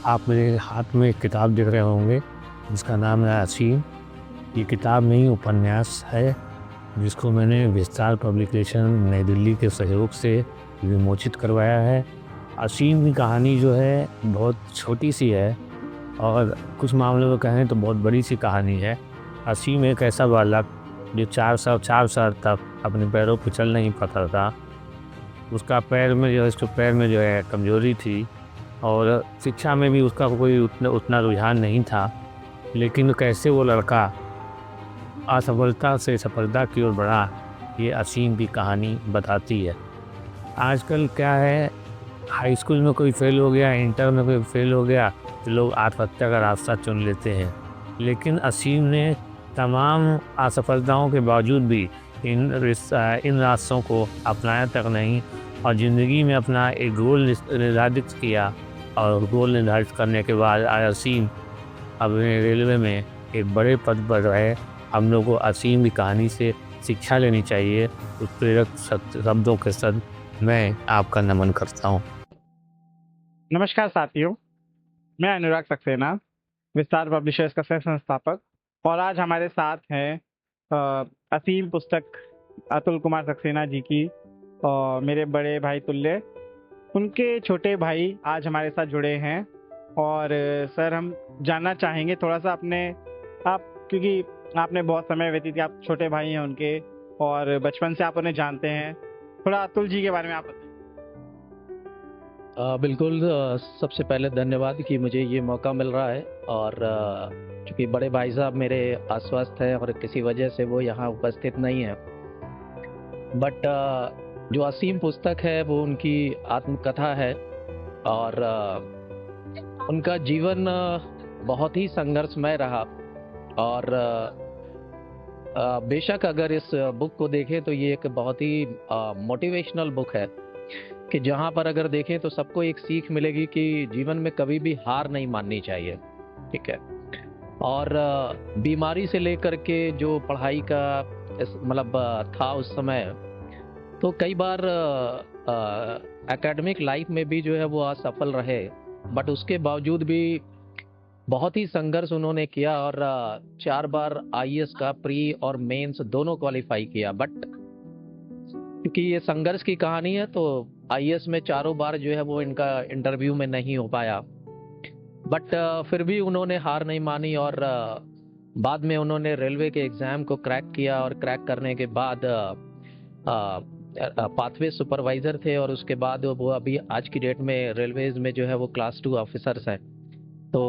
आप मेरे हाथ में एक किताब देख रहे होंगे जिसका नाम है असीम। ये किताब नहीं उपन्यास है जिसको मैंने विस्तार पब्लिकेशन नई दिल्ली के सहयोग से विमोचित करवाया है। असीम की कहानी जो है बहुत छोटी सी है और कुछ मामलों में कहें तो बहुत बड़ी सी कहानी है। असीम एक ऐसा बालक जो 4 साल तक अपने पैरों पर चल नहीं पाता था। उसका पैर में जो है उसके पैर में जो है कमज़ोरी थी और शिक्षा में भी उसका कोई उतना उतना रुझान नहीं था। लेकिन कैसे वो लड़का असफलता से सफलता की ओर बढ़ा, ये असीम की कहानी बताती है। आजकल क्या है, हाई स्कूल में कोई फेल हो गया, इंटर में कोई फेल हो गया तो लोग आत्महत्या का रास्ता चुन लेते हैं। लेकिन असीम ने तमाम असफलताओं के बावजूद भी इन रास्तों को अपनाया तक नहीं और ज़िंदगी में अपना एक गोल निर्धारित किया। और गोल निर्धारित करने के बाद आज असीम अपने रेलवे में एक बड़े पद पर है। हम लोग को असीम की कहानी से शिक्षा लेनी चाहिए। उस प्रेरक शब्दों के साथ मैं आपका नमन करता हूँ। नमस्कार साथियों, मैं अनुराग सक्सेना, विस्तार पब्लिशर्स का सह संस्थापक। और आज हमारे साथ हैं असीम पुस्तक अतुल कुमार सक्सेना जी की और मेरे बड़े भाई तुल्य, उनके छोटे भाई आज हमारे साथ जुड़े हैं। और सर, हम जानना चाहेंगे थोड़ा सा क्योंकि आपने बहुत समय व्यतीत किया, आप छोटे भाई हैं उनके और बचपन से आप उन्हें जानते हैं। थोड़ा अतुल जी के बारे में आप बताइए। बिल्कुल। सबसे पहले धन्यवाद कि मुझे ये मौका मिल रहा है। और चूंकि बड़े भाई साहब मेरे अस्वस्थ हैं और किसी वजह से वो यहाँ उपस्थित नहीं है, बट जो असीम पुस्तक है वो उनकी आत्मकथा है। और उनका जीवन बहुत ही संघर्षमय रहा। और बेशक अगर इस बुक को देखें तो ये एक बहुत ही मोटिवेशनल बुक है कि जहाँ पर अगर देखें तो सबको एक सीख मिलेगी कि जीवन में कभी भी हार नहीं माननी चाहिए। ठीक है। और बीमारी से लेकर के जो पढ़ाई का मतलब था उस समय, तो कई बार एकेडमिक लाइफ में भी जो है वो असफल रहे, बट उसके बावजूद भी बहुत ही संघर्ष उन्होंने किया और 4 बार आईएएस का प्री और मेंस दोनों क्वालिफाई किया। बट क्योंकि ये संघर्ष की कहानी है तो आईएएस में 4 बार जो है वो इनका इंटरव्यू में नहीं हो पाया। बट फिर भी उन्होंने हार नहीं मानी और बाद में उन्होंने रेलवे के एग्जाम को क्रैक किया और क्रैक करने के बाद पाथवे सुपरवाइजर थे और उसके बाद वो अभी आज की डेट में रेलवेज में जो है वो क्लास 2 ऑफिसर्स हैं। तो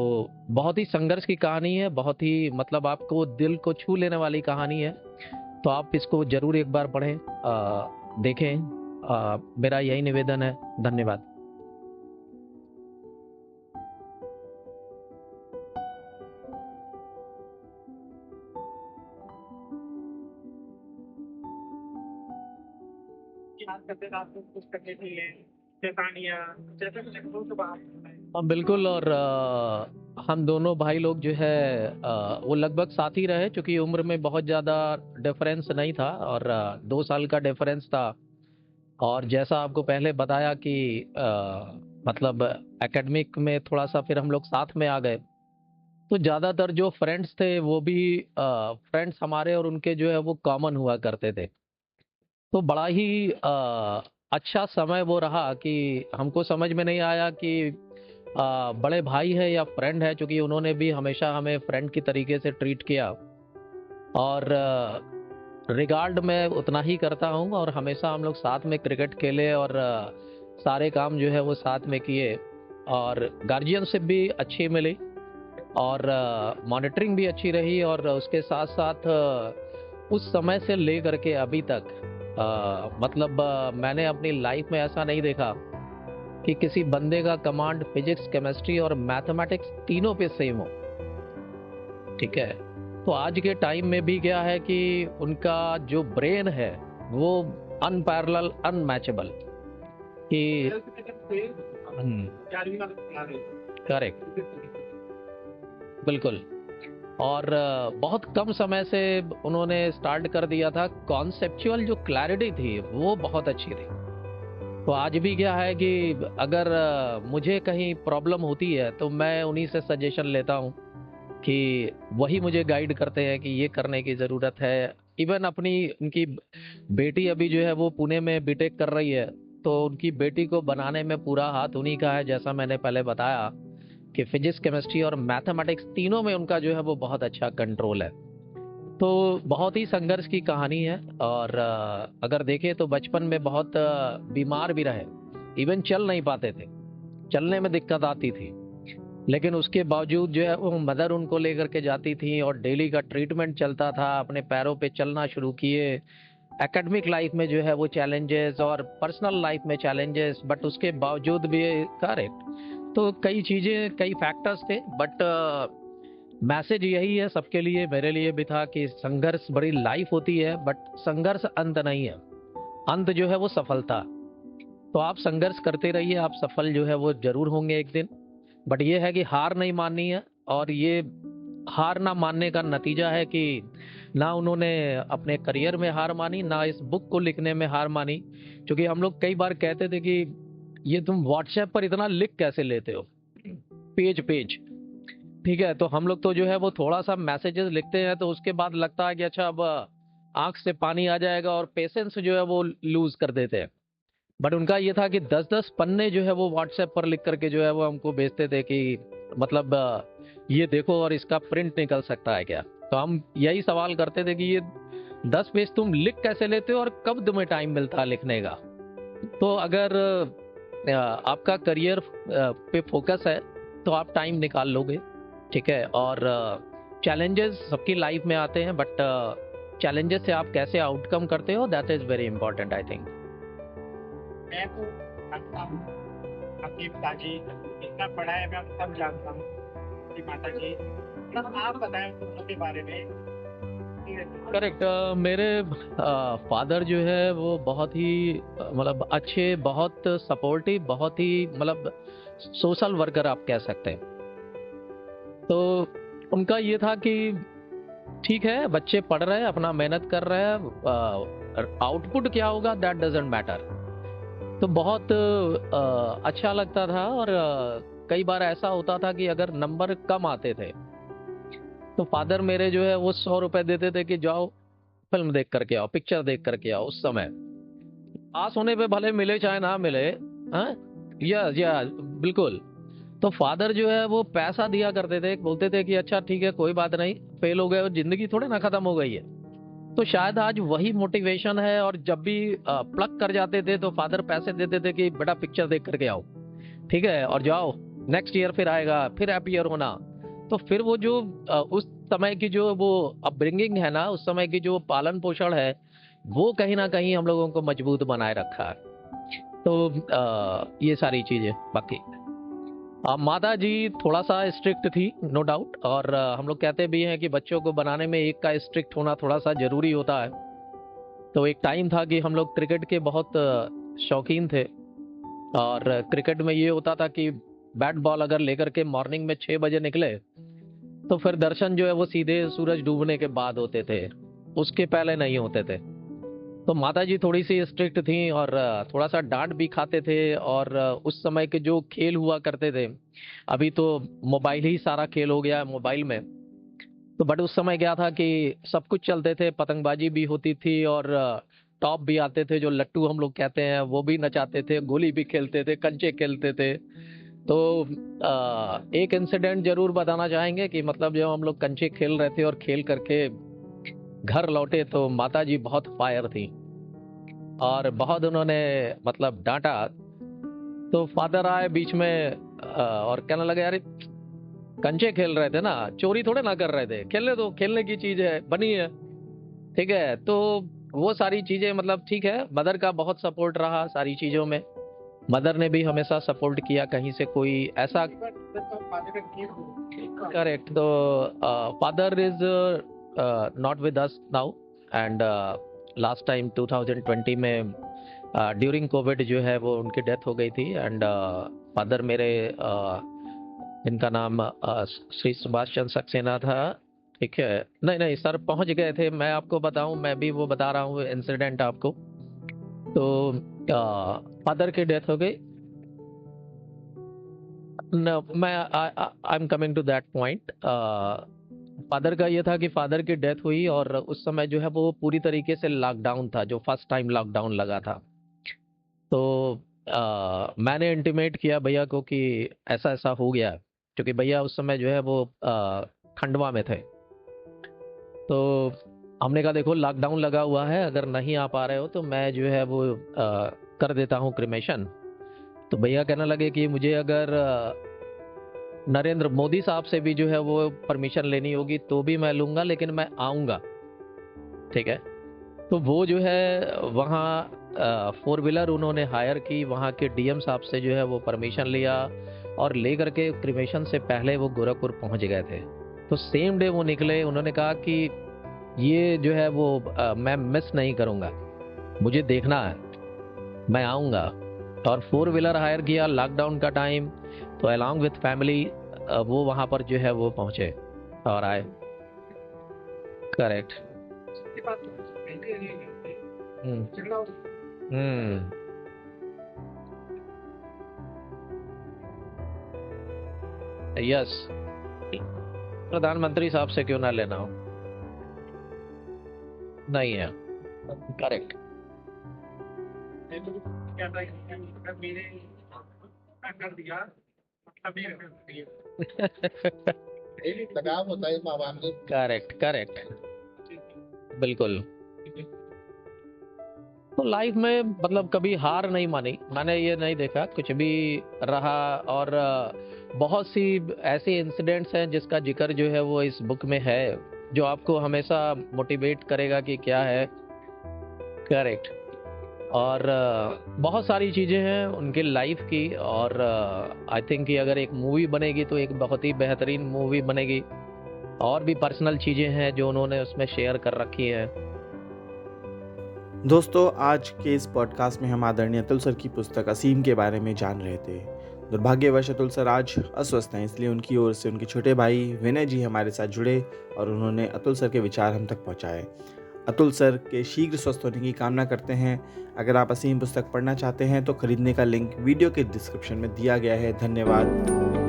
बहुत ही संघर्ष की कहानी है, बहुत ही मतलब आपको दिल को छू लेने वाली कहानी है। तो आप इसको जरूर एक बार पढ़ें, देखें। मेरा यही निवेदन है। धन्यवाद। बात करते थे आपको पुस्तकें थी, कहानियाँ, जैसे कुछ अनुभव तो बात बताएं। हाँ बिल्कुल। और हम दोनों भाई लोग जो है वो लगभग साथ ही रहे, क्योंकि उम्र में बहुत ज़्यादा डिफरेंस नहीं था और 2 साल का डिफरेंस था। और जैसा आपको पहले बताया कि मतलब एकेडमिक में थोड़ा सा फिर हम लोग साथ में आ गए, तो ज़्यादातर जो फ्रेंड्स थे वो भी फ्रेंड्स हमारे और उनके जो है वो कॉमन हुआ करते थे। तो बड़ा ही अच्छा समय वो रहा कि हमको समझ में नहीं आया कि बड़े भाई है या फ्रेंड है, क्योंकि उन्होंने भी हमेशा हमें फ्रेंड की तरीके से ट्रीट किया। और रिगार्ड मैं उतना ही करता हूँ और हमेशा हम लोग साथ में क्रिकेट खेले और सारे काम जो है वो साथ में किए। और गार्जियनशिप भी अच्छी मिली और मॉनिटरिंग भी अच्छी रही। और उसके साथ साथ उस समय से ले करके अभी तक मतलब मैंने अपनी लाइफ में ऐसा नहीं देखा कि किसी बंदे का कमांड फिजिक्स, केमिस्ट्री और मैथमेटिक्स तीनों पे सेम हो। ठीक है। तो आज के टाइम में भी क्या है कि उनका जो ब्रेन है वो अनपैरेलल, अनमैचेबल कि करेक्ट, बिल्कुल। और बहुत कम समय से उन्होंने स्टार्ट कर दिया था। कॉन्सेप्चुअल जो क्लैरिटी थी वो बहुत अच्छी थी। तो आज भी क्या है कि अगर मुझे कहीं प्रॉब्लम होती है तो मैं उन्हीं से सजेशन लेता हूँ कि वही मुझे गाइड करते हैं कि ये करने की ज़रूरत है। इवन अपनी उनकी बेटी अभी जो है वो पुणे में बीटेक कर रही है, तो उनकी बेटी को बनाने में पूरा हाथ उन्हीं का है। जैसा मैंने पहले बताया कि फिजिक्स, केमिस्ट्री और मैथमेटिक्स तीनों में उनका जो है वो बहुत अच्छा कंट्रोल है। तो बहुत ही संघर्ष की कहानी है। और अगर देखें तो बचपन में बहुत बीमार भी रहे, इवन चल नहीं पाते थे, चलने में दिक्कत आती थी, लेकिन उसके बावजूद जो है वो मदर उनको लेकर के जाती थी और डेली का ट्रीटमेंट चलता था। अपने पैरों पे चलना शुरू किए। एकेडमिक लाइफ में जो है वो चैलेंजेस और पर्सनल लाइफ में चैलेंजेस, बट उसके बावजूद भी करेक्ट। तो कई चीज़ें, कई फैक्टर्स थे, बट मैसेज यही है सबके लिए, मेरे लिए भी था कि संघर्ष बड़ी लाइफ होती है, बट संघर्ष अंत नहीं है। अंत जो है वो सफलता। तो आप संघर्ष करते रहिए, आप सफल जो है वो जरूर होंगे एक दिन। बट ये है कि हार नहीं माननी है। और ये हार ना मानने का नतीजा है कि ना उन्होंने अपने करियर में हार मानी, ना इस बुक को लिखने में हार मानी। क्योंकि हम लोग कई बार कहते थे कि ये तुम व्हाट्सएप पर इतना लिख कैसे लेते हो, पेज पेज। ठीक है, तो हम लोग तो जो है वो थोड़ा सा मैसेजेस लिखते हैं तो उसके बाद लगता है कि अच्छा अब आंख से पानी आ जाएगा, और पेशेंस जो है वो लूज कर देते हैं। बट उनका ये था कि 10-10 पन्ने जो है वो व्हाट्सएप पर लिख करके जो है वो हमको भेजते थे कि मतलब ये देखो और इसका प्रिंट निकल सकता है क्या। तो हम यही सवाल करते थे कि ये 10 पेज तुम लिख कैसे लेते हो और कब तुम्हें टाइम मिलता है लिखने का। तो अगर आपका करियर पे फोकस है तो आप टाइम निकाल लोगे। ठीक है, और चैलेंजेस सबकी लाइफ में आते हैं, बट चैलेंजेस से आप कैसे आउटकम करते हो, that is very important I think. मैं तो जानता हूँ आपके पिताजी इतना पढ़ा है, मैं सब जानता हूँ। आपकी माता जी, मतलब आप बताएं उनके बारे में। करेक्ट। मेरे फादर जो है वो बहुत ही मतलब अच्छे, बहुत सपोर्टिव, बहुत ही मतलब सोशल वर्कर आप कह सकते हैं। तो उनका ये था कि ठीक है, बच्चे पढ़ रहे हैं, अपना मेहनत कर रहे हैं, आउटपुट क्या होगा दैट डजंट मैटर। तो बहुत अच्छा लगता था। और कई बार ऐसा होता था कि अगर नंबर कम आते थे तो फादर मेरे जो है वो 100 रुपए देते थे कि जाओ फिल्म देख करके आओ, पिक्चर देख करके आओ। उस समय पास होने पे भले मिले चाहे ना मिले, हाँ, या बिल्कुल। तो फादर जो है वो पैसा दिया करते थे, बोलते थे कि अच्छा ठीक है कोई बात नहीं, फेल हो गए और जिंदगी थोड़े ना खत्म हो गई है। तो शायद आज वही मोटिवेशन है। और जब भी प्लग कर जाते थे तो फादर पैसे देते थे कि बेटा पिक्चर देख करके आओ, ठीक है, और जाओ नेक्स्ट ईयर फिर आएगा, फिर अपीयर होना। तो फिर वो जो उस समय की जो वो अपब्रिंगिंग है ना, उस समय की जो पालन पोषण है, वो कहीं ना कहीं हम लोगों को मजबूत बनाए रखा है। तो ये सारी चीजें। बाकी माता जी थोड़ा सा स्ट्रिक्ट थी, नो डाउट। और हम लोग कहते भी हैं कि बच्चों को बनाने में एक का स्ट्रिक्ट होना थोड़ा सा जरूरी होता है। तो एक टाइम था कि हम लोग क्रिकेट के बहुत शौकीन थे। और क्रिकेट में ये होता था कि बैट बॉल अगर लेकर के मॉर्निंग में 6 बजे निकले तो फिर दर्शन जो है वो सीधे सूरज डूबने के बाद होते थे, उसके पहले नहीं होते थे। तो माता जी थोड़ी सी स्ट्रिक्ट थी और थोड़ा सा डांट भी खाते थे। और उस समय के जो खेल हुआ करते थे, अभी तो मोबाइल ही सारा खेल हो गया है मोबाइल में। तो बट उस समय क्या था कि सब कुछ चलते थे, पतंगबाजी भी होती थी और टॉप भी आते थे जो लट्टू हम लोग कहते हैं, वो भी नचाते थे, गोली भी खेलते थे, कंचे खेलते थे। तो एक इंसिडेंट जरूर बताना चाहेंगे कि मतलब जब हम लोग कंचे खेल रहे थे और खेल करके घर लौटे तो माता जी बहुत फायर थी और बहुत उन्होंने मतलब डांटा। तो फादर आए बीच में और कहने लगे यार कंचे खेल रहे थे ना, चोरी थोड़े ना कर रहे थे, खेलने दो, खेलने की चीज है, बनी है। ठीक है, तो वो सारी चीजें मतलब ठीक है, मदर का बहुत सपोर्ट रहा सारी चीजों में। मदर ने भी हमेशा सपोर्ट किया, कहीं से कोई ऐसा। करेक्ट। तो father is not with us now. And last time 2020 में ड्यूरिंग कोविड जो है वो उनकी डेथ हो गई थी। एंड फादर मेरे इनका नाम श्री सुभाष चंद्र सक्सेना था। ठीक है, नहीं नहीं सर, पहुंच गए थे। मैं आपको बताऊं, मैं भी वो बता रहा हूँ इंसिडेंट आपको। तो फादर की डेथ हो गई। मैं I am coming to that point. Father का ये था कि फादर की डेथ हुई और उस समय जो है वो पूरी तरीके से लॉकडाउन था, जो फर्स्ट टाइम लॉकडाउन लगा था। तो मैंने इंटीमेट किया भैया को कि ऐसा ऐसा हो गया है, क्योंकि भैया उस समय जो है वो खंडवा में थे। तो हमने कहा देखो लॉकडाउन लगा हुआ है, अगर नहीं आ पा रहे हो तो मैं जो है वो कर देता हूँ क्रिमेशन। तो भैया कहने लगे कि मुझे अगर नरेंद्र मोदी साहब से भी जो है वो परमिशन लेनी होगी तो भी मैं लूँगा, लेकिन मैं आऊँगा, ठीक है। तो वो जो है वहाँ 4 व्हीलर उन्होंने हायर की, वहाँ के डीएम साहब से जो है वो परमिशन लिया और ले करके क्रिमेशन से पहले वो गोरखपुर पहुँच गए थे। तो सेम डे वो निकले। उन्होंने कहा कि ये जो है वो मैं मिस नहीं करूँगा, मुझे देखना है, मैं आऊँगा। और 4 व्हीलर हायर किया लॉकडाउन का टाइम, तो अलॉन्ग विथ फैमिली वो वहाँ पर जो है वो पहुँचे और आए। करेक्ट। यस, प्रधानमंत्री साहब से क्यों ना लेना हो, नहीं है। करेक्ट। लगाव होता है माँ बाप से। करेक्ट करेक्ट, बिल्कुल। तो लाइफ में मतलब कभी हार नहीं मानी, मैंने ये नहीं देखा कुछ भी रहा। और बहुत सी ऐसे इंसिडेंट्स हैं जिसका जिक्र जो है वो इस बुक में है, जो आपको हमेशा मोटिवेट करेगा कि क्या है। करेक्ट। और बहुत सारी चीज़ें हैं उनके लाइफ की, और आई थिंक कि अगर एक मूवी बनेगी तो एक बहुत ही बेहतरीन मूवी बनेगी। और भी पर्सनल चीज़ें हैं जो उन्होंने उसमें शेयर कर रखी हैं। दोस्तों, आज के इस पॉडकास्ट में हम आदरणीय अतुल सर की पुस्तक असीम के बारे में जान रहे थे। दुर्भाग्यवश अतुल सर आज अस्वस्थ हैं, इसलिए उनकी ओर से उनके छोटे भाई विनय जी हमारे साथ जुड़े और उन्होंने अतुल सर के विचार हम तक पहुंचाए। अतुल सर के शीघ्र स्वस्थ होने की कामना करते हैं। अगर आप असीम पुस्तक पढ़ना चाहते हैं तो खरीदने का लिंक वीडियो के डिस्क्रिप्शन में दिया गया है। धन्यवाद।